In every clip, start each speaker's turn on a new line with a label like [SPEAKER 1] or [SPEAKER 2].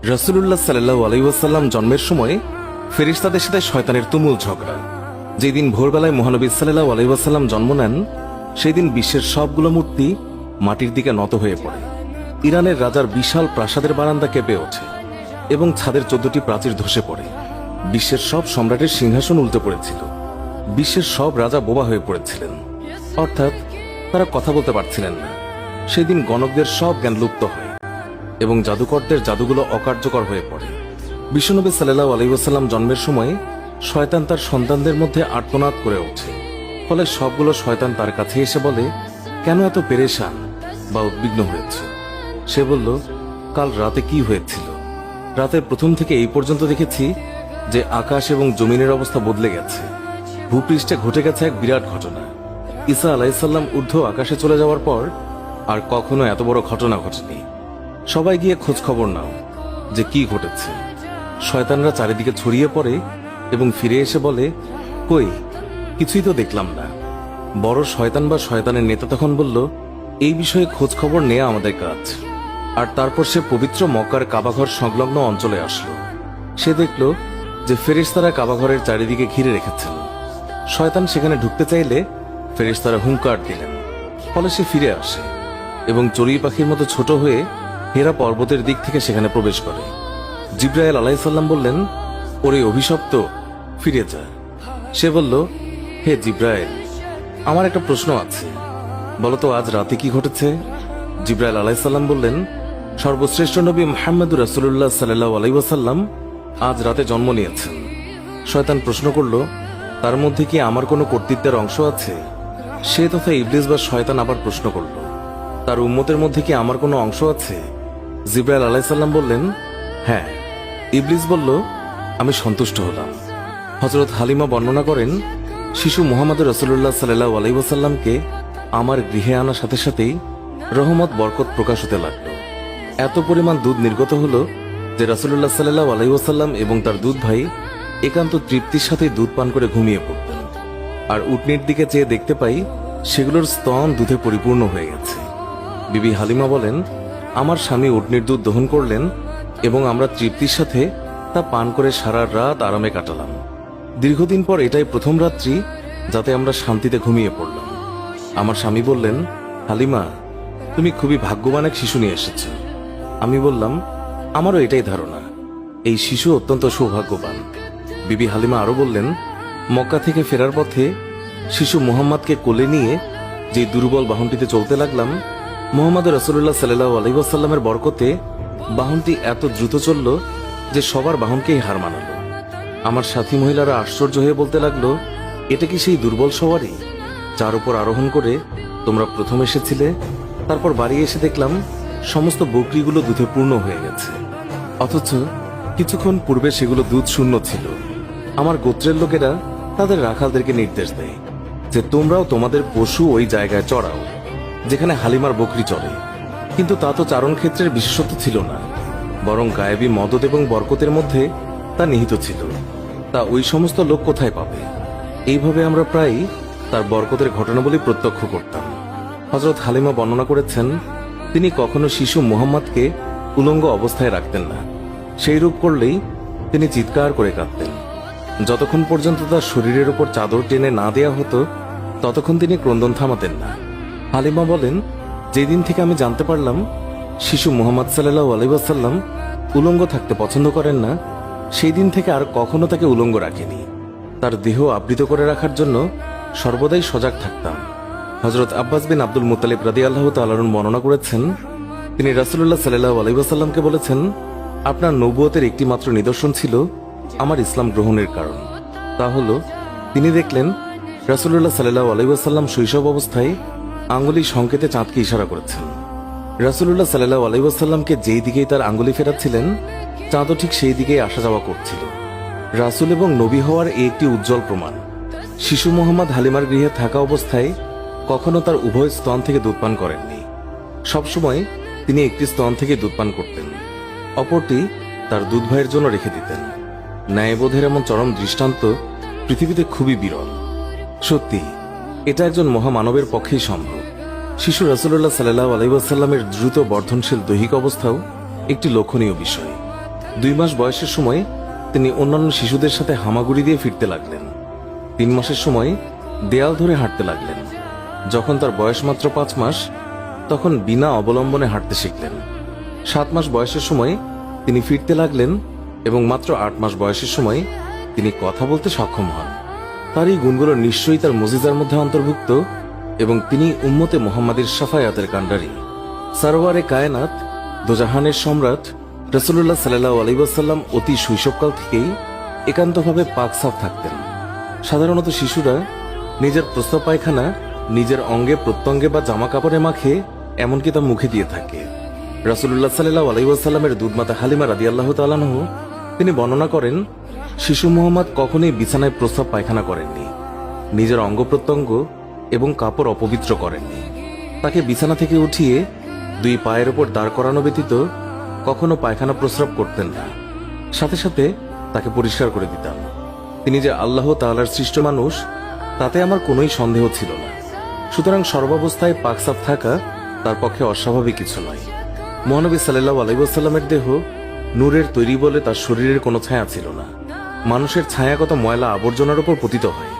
[SPEAKER 1] রাসূলুল্লাহ সাল্লাল্লাহু আলাইহি ওয়াসাল্লাম জন্মের সময় ফেরেশতাদের সাথে শয়তানের তুমুল ঝগড়া। যেদিন ভোরবেলায় মহানবী সাল্লাল্লাহু আলাইহি ওয়াসাল্লাম জন্ম নেন, সেই দিন বিশ্বের সবগুলো মূর্তি মাটির দিকে নত হয়ে পড়ে। ইরানের রাজার বিশাল প্রাসাদের বারান্দা কেঁপে ওঠে এবং ছাদের 14টি প্রাচীর ধসে পড়ে। বিশ্বের সব সম্রাটের সিংহাসন উল্টে পড়েছিল। বিশ্বের সব রাজা বোবা হয়ে পড়েছিলেন, অর্থাৎ তারা কথা বলতে পারছিলেন না। সেদিন গণকদের সব জ্ঞান লুপ্ত হয় এবং জাদুকরদের জাদুগুলো অকার্যকর হয়ে পড়ে। বিশ্বনবী সাল্লাল্লাহু আলাইহি ওয়াসাল্লাম জন্মের সময় শয়তান তার সন্তানদের মধ্যে আর্তনাদ করে ওঠে। ফলে সবগুলো শয়তান তার কাছে এসে বলে, কেন এত পেরেশান বা উদ্বিগ্ন হয়েছ? সে বলল, কাল রাতে কি হয়েছিল? রাতের প্রথম থেকে এই পর্যন্ত দেখেছি যে আকাশ এবং জমিনের অবস্থা বদলে গেছে। ভূপৃষ্ঠে ঘটে গেছে এক বিরাট ঘটনা। ঈসা আলাইহিসসালাম ঊর্ধ্ব আকাশে চলে যাওয়ার পর আর কখনো এত বড় ঘটনা ঘটেনি। সবাই গিয়ে খোঁজ খবর নাও যে কি ঘটেছে। শয়তানরা চারিদিকে ছড়িয়ে পড়ে এবং ফিরে এসে বলে, কই, কিছুই তো দেখলাম না। বড় শয়তান বা শয়তানের নেতা তখন বলল, এই বিষয়ে খোঁজ খবর নেওয়া আমাদের কাজ। আর তারপর সে পবিত্র মক্কার কাবাঘর সংলগ্ন অঞ্চলে আসলো। সে দেখল যে ফেরেশতারা কাবাঘরের চারিদিকে ঘিরে রেখেছেন। শয়তান সেখানে ঢুকতে চাইলে ফেরেশতারা হুঙ্কার দিলেন। ফলে সে ফিরে আসে এবং চড়ুই পাখির মতো ছোট হয়ে হেরা পর্বতের দিক থেকে সেখানে প্রবেশ করে। জিবরাইল আলাইহিস সালাম বললেন, ওরে অভিশপ্ত, ফিরে যা। সে বলল, হে জিবরাইল, আমার একটা প্রশ্ন আছে, বলতো আজ রাতে কি ঘটেছে? জিবরাইল আলাইহিস সালাম বললেন, সর্বশ্রেষ্ঠ নবী মুহাম্মদুর রাসূলুল্লাহ সাল্লাল্লাহু আলাইহি ওয়াসাল্লাম আজ রাতে জন্ম নিয়েছেন। শয়তান প্রশ্ন করল, তার মধ্যে কি আমার কোনো কর্তৃত্বের অংশ আছে? সে তথা ইবলিস বা শয়তান আবার প্রশ্ন করল, তার উম্মতের মধ্যে কি আমার কোনো অংশ আছে? জিবরাইল আলাইহিস সালাম বললেন, হ্যাঁ। ইবলিস বলল, আমি সন্তুষ্ট হলাম। হযরত হালিমা বর্ণনা করেন, শিশু মুহাম্মদ রাসূলুল্লাহ সাল্লাল্লাহু আলাইহি ওয়াসাল্লামকে আমার গৃহে আনার সাথে সাথেই রহমত বরকত প্রকাশ হতে লাগল। এত পরিমাণ দুধ নির্গত হলো যে রাসূলুল্লাহ সাল্লাল্লাহু আলাইহি ওয়াসাল্লাম এবং তার দুধ ভাই একান্ত তৃপ্তির সাথে দুধ পান করে ঘুমিয়ে পড়তেন। আর উটনির দিকে চেয়ে দেখতে পাই সেগুলোর স্তন দুধে পরিপূর্ণ হয়ে গেছে। বিবি হালিমা বলেন, আমার স্বামী উটনির দুধ দহন করলেন এবং আমরা তৃপ্তির সাথে তা পান করে সারা রাত আরামে কাটালাম। দীর্ঘদিন পর এটাই প্রথম রাত্রি যাতে আমরা শান্তিতে ঘুমিয়ে পড়লাম। আমার স্বামী বললেন, হালিমা, তুমি খুবই ভাগ্যবান এক শিশু নিয়ে এসেছ। আমি বললাম, আমারও এটাই ধারণা, এই শিশু অত্যন্ত সৌভাগ্যবান। বিবি হালিমা আরো বললেন, মক্কা থেকে ফেরার পথে শিশু মুহাম্মদকে কোলে নিয়ে যে দুর্বল বাহনটিতে চলতে লাগলাম, মুহাম্মদ রাসূলুল্লাহ সাল্লাল্লাহু আলাইহি ওয়াসাল্লামের বরকতে বাহনটি এত দ্রুত চলল যে সবার বাহনকেই হার মানালো। আমার সাথী মহিলারা আশ্চর্য হয়ে বলতে লাগলো, এটা কি সেই দুর্বল সওয়ারি যার উপর আরোহণ করে তোমরা প্রথম এসেছিলে? তারপর বাড়ি এসে দেখলাম সমস্ত বকরিগুলো দুধে পূর্ণ হয়ে গেছে, অথচ কিছুক্ষণ পূর্বে সেগুলো দুধ শূন্য ছিল। আমার গোত্রের লোকেরা তাদের রাখালদেরকে নির্দেশ দেয় যে তোমরাও তোমাদের পশু ওই জায়গায় চড়াও যেখানে হালিমার বকরি চড়ে। কিন্তু তা তো চারণ ক্ষেত্রের বিশেষত্ব ছিল না, বরং গায়েবী মদদ এবং বরকতের মধ্যে তা নিহিত ছিল। তা ওই সমস্ত লোক কোথায় পাবে? এইভাবে আমরা প্রায় তার বরকতের ঘটনাবলী প্রত্যক্ষ করতাম। হযরত হালিমা বর্ণনা করেছেন, তিনি কখনো শিশু মুহাম্মদকে উলঙ্গ অবস্থায় রাখতেন না। সেই রূপ করলেই তিনি চিৎকার করে কাঁদতেন। যতক্ষণ পর্যন্ত তার শরীরের উপর চাদর টেনে না দেয়া হতো ততক্ষণ তিনি ক্রন্দন থামাতেন না। হালিমা বলেন, যেদিন থেকে আমি জানতে পারলাম শিশু মুহাম্মদ সাল্লাল্লাহু আলাইহি ওয়াসাল্লাম উলঙ্গ থাকতে পছন্দ করেন না, সেই দিন থেকে আর কখনো তাকে উলঙ্গ রাখিনি। তার দেহ আবৃত করে রাখার জন্য সর্বদাই সজাগ থাকতাম। হযরত আব্বাস বিন আব্দুল মুত্তালিব রাদিয়াল্লাহু তাআলা আনহু বর্ণনা করেছেন, তিনি রাসূলুল্লাহ সাল্লাল্লাহু আলাইহি ওয়াসাল্লামকে বলেছেন, আপনার নবুয়তের একটি মাত্র নিদর্শন ছিল আমার ইসলাম গ্রহণের কারণ। তা হলো তিনি দেখলেন রাসূলুল্লাহ সাল্লাল্লাহু আলাইহি ওয়াসাল্লাম শৈশব অবস্থায় আঙ্গুলি সংকেতে চাঁদকে ইশারা করেছেন। রাসূলুল্লাহ সাল্লাল্লাহু আলাইহি ওয়াসাল্লামকে যেই দিকেই তার আঙ্গুলি ফেরাচ্ছিলেন চাঁদও ঠিক সেই দিকেই আসা যাওয়া করছিল। রাসূল এবং নবী হওয়ার এই একটি উজ্জ্বল প্রমাণ। শিশু মুহাম্মদ হালিমার গৃহে থাকা অবস্থায় কখনো তার উভয় স্তন থেকে দুধ পান করেননি। সবসময় তিনি একটি স্তন থেকে দুধ পান করতেন, অপরটি তার দুধ ভাইয়ের জন্য রেখে দিতেন। ন্যায়বোধের এমন চরম দৃষ্টান্ত পৃথিবীতে খুবই বিরল। সত্যি এটা একজন মহামানবের পক্ষেই সম্ভব। শিশু রাসূলুল্লাহ সাল্লাল্লাহু আলাইহি ওয়াসাল্লামের দ্রুত বর্ধনশীল দৈহিক অবস্থাও একটি লক্ষণীয় বিষয়। 2 মাস বয়সের সময় তিনি অন্যান্য শিশুদের সাথে হামাগুড়ি দিয়ে ফিরতে লাগলেন। 3 মাসের সময় দেয়াল ধরে হাঁটতে লাগলেন। যখন তার বয়স মাত্র 5 মাস, তখন বিনা অবলম্বনে হাঁটতে শিখলেন। 7 মাস বয়সের সময় তিনি ফিরতে লাগলেন এবং মাত্র 8 মাস বয়সের সময় তিনি কথা বলতে সক্ষম হন। তার এই গুণগুলো নিশ্চয়ই তার মুজিজার মধ্যে অন্তর্ভুক্ত এবং তিনি উম্মতে মুহাম্মাদের শাফায়াতের কাণ্ডারী। সারওয়ারে কায়নাত, দোজাহানের সম্রাট রাসূলুল্লাহ সাল্লাল্লাহু আলাইহি ওয়াসাল্লাম অতি শৈশবকাল থেকেই একান্তভাবে পাক সাফ থাকতেন। সাধারণত শিশুরা নিজের প্রস্রাব পায়খানা নিজের অঙ্গে প্রত্যঙ্গে বা জামা কাপড়ে মাখে, এমনকি তা মুখে দিয়ে থাকে। রাসূলুল্লাহ সাল্লাল্লাহু আলাইহি ওয়াসাল্লামের দুধমাতা হালিমা রাদিয়াল্লাহু তাআলা আনহা তিনি বর্ণনা করেন, শিশু মুহাম্মদ কখনোই বিছানায় প্রস্রাব পায়খানা করেননি, নিজের অঙ্গ প্রত্যঙ্গ এবং কাপড় অপবিত্র করেননি। তাকে বিছানা থেকে উঠিয়ে 2 পায়ের ওপর দাঁড় করানো ব্যতীত কখনো পায়খানা প্রস্রাব করতেন না। সাথে সাথে তাকে পরিষ্কার করে দিতাম। তিনি যে আল্লাহ তাআলার সৃষ্ট মানুষ, তাতে আমার কোনোই সন্দেহ ছিল না। সুতরাং সর্বাবস্থায় পাকসাফ থাকা তার পক্ষে অস্বাভাবিক কিছু নয়। মহানবী সাল্লাল্লাহু আলাইহি ওয়াসাল্লামের দেহ নূরের তৈরি বলে তার শরীরের কোনো ছায়া ছিল না। মানুষের ছায়া কত ময়লা আবর্জনার উপর পতিত হয়,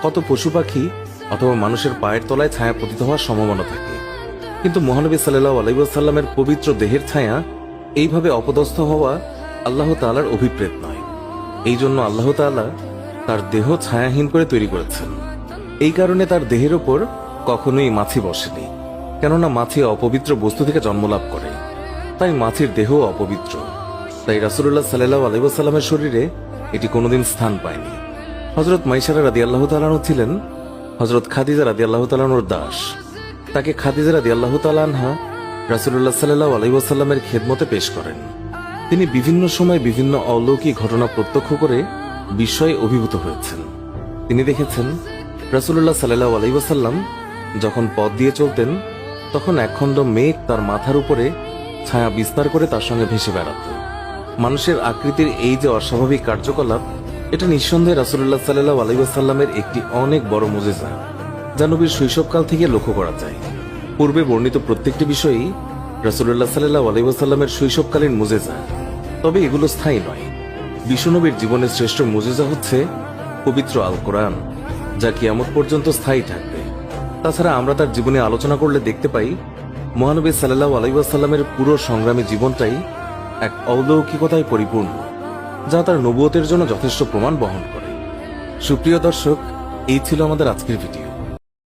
[SPEAKER 1] কত পশু পাখি অথবা মানুষের পায়ের তলায় ছায়া পতিত হওয়ার সম্ভাবনা থাকে, কিন্তু মহানবী সাল্লাল্লাহু আলাইহি ওয়াসাল্লামের পবিত্র দেহের ছায়া এইভাবে অপদস্থ হওয়া আল্লাহ তাআলার অভিপ্রেত নয়। এই জন্য আল্লাহ তাআলা তার দেহ ছায়াহীন করে তৈরি করেছেন। এই কারণে তার দেহের ওপর কখনোই মাছি বসেনি, কেননা মাছি অপবিত্র বস্তু থেকে জন্মলাভ করে, তাই মাছির দেহ অপবিত্র। তাই রাসূলুল্লাহ সাল্লাল্লাহু আলাইহি ওয়াসাল্লামের শরীরে এটি কোনোদিন স্থান পায়নি। হযরত মাইসারা রাদিয়াল্লাহু তাআলা আনহা ছিলেন হযরত খাদিজা রাদিয়াল্লাহু তাআলা আনহার দাস। তাকে খাদিজা রাদিয়াল্লাহু তাআলা আনহা রাসূলুল্লাহ সাল্লাল্লাহু আলাইহি ওয়াসাল্লামের খেদমতে পেশ করেন। তিনি বিভিন্ন সময় বিভিন্ন অলৌকিক ঘটনা প্রত্যক্ষ করে বিস্ময়ে অভিভূত হয়েছেন। তিনি দেখেছেন রাসূলুল্লাহ সাল্লাল্লাহু আলাইহি ওয়াসাল্লাম যখন পথ দিয়ে চলতেন, তখন একখণ্ড মেঘ তার মাথার উপরে ছায়া বিস্তার করে তার সঙ্গে ভেসে বেড়াত। মানুষের আকৃতির এই যে অস্বাভাবিক কার্যকলাপ, এটা নিঃসন্দেহে রাসূলুল্লাহ সাল্লাল্লাহু আলাইহি ওয়াসাল্লামের একটি অনেক বড় মুজিজা, যা নবীর শৈশবকাল থেকে লক্ষ্য করা যায়। পূর্বে বর্ণিত প্রত্যেকটি বিষয়ই রাসূলুল্লাহ সাল্লাল্লাহু আলাইহি ওয়াসাল্লামের শৈশবকালীন মুজিজা, তবে এগুলো স্থায়ী নয়। বিশ্বনবীর জীবনের শ্রেষ্ঠ মুজিজা হচ্ছে পবিত্র আল কোরআন, যা কিয়ামত পর্যন্ত স্থায়ী থাকবে। তাছাড়া আমরা তার জীবনে আলোচনা করলে দেখতে পাই, মহানবী সাল্লাল্লাহু আলাইহি ওয়াসাল্লামের পুরো সংগ্রামী জীবনটাই এক অলৌকিকতায় পরিপূর্ণ, যা তার নবুয়তের জন্য যথেষ্ট প্রমাণ বহন করে। সুপ্রিয় দর্শক, এই ছিল আমাদের আজকের ভিডিও।